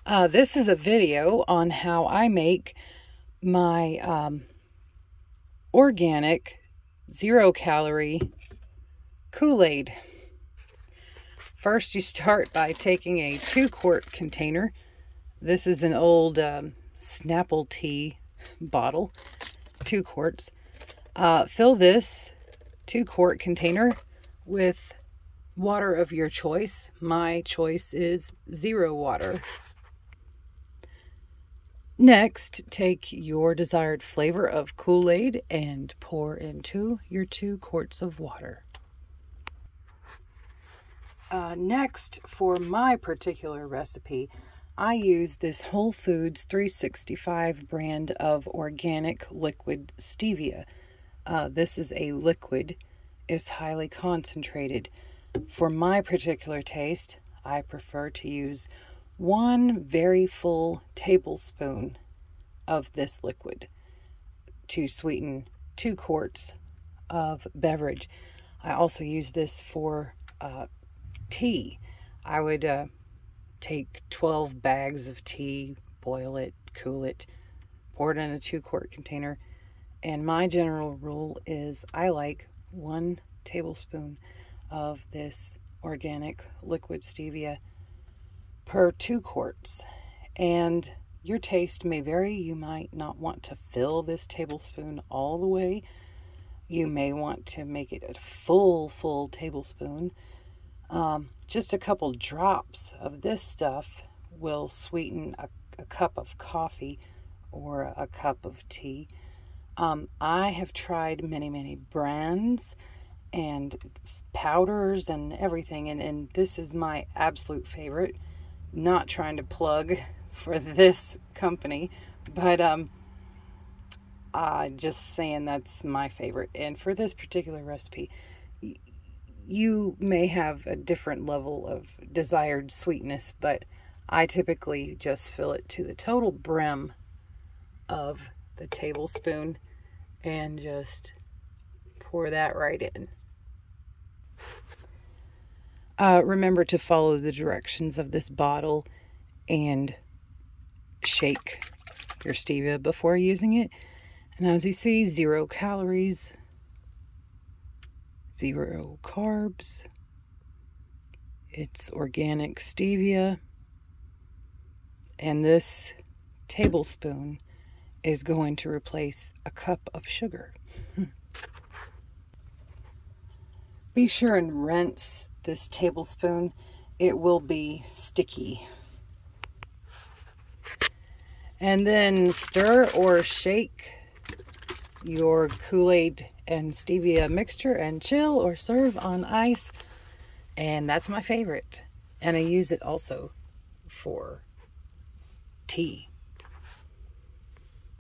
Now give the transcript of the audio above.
This is a video on how I make my organic, zero-calorie Kool-Aid. First, you start by taking a 2-quart container. This is an old Snapple tea bottle, 2 quarts. Fill this 2-quart container with water of your choice. My choice is zero water. Next, take your desired flavor of Kool-Aid and pour into your 2 quarts of water. Next, for my particular recipe, I use this Whole Foods 365 brand of organic liquid stevia. This is a liquid. It's highly concentrated. For my particular taste, I prefer to use 1 very full tablespoon of this liquid to sweeten 2 quarts of beverage. I also use this for tea. I would take 12 bags of tea, boil it, cool it, pour it in a 2-quart container. And my general rule is I like 1 tablespoon of this organic liquid stevia per 2 quarts. And your taste may vary. You might not want to fill this tablespoon all the way. You may want to make it a full tablespoon. Just a couple drops of this stuff will sweeten a cup of coffee or a cup of tea. I have tried many brands and powders and everything, and this is my absolute favorite. Not trying to plug for this company, but just saying that's my favorite. And for this particular recipe, you may have a different level of desired sweetness, but I typically just fill it to the total brim of the tablespoon and just pour that right in. Remember to follow the directions of this bottle and shake your stevia before using it. And as you see, 0 calories, 0 carbs. It's organic stevia. And this tablespoon is going to replace a cup of sugar. Be sure and rinse this tablespoon. It will be sticky. And then stir or shake your Kool-Aid and stevia mixture and chill or serve on ice. And that's my favorite. And I use it also for tea.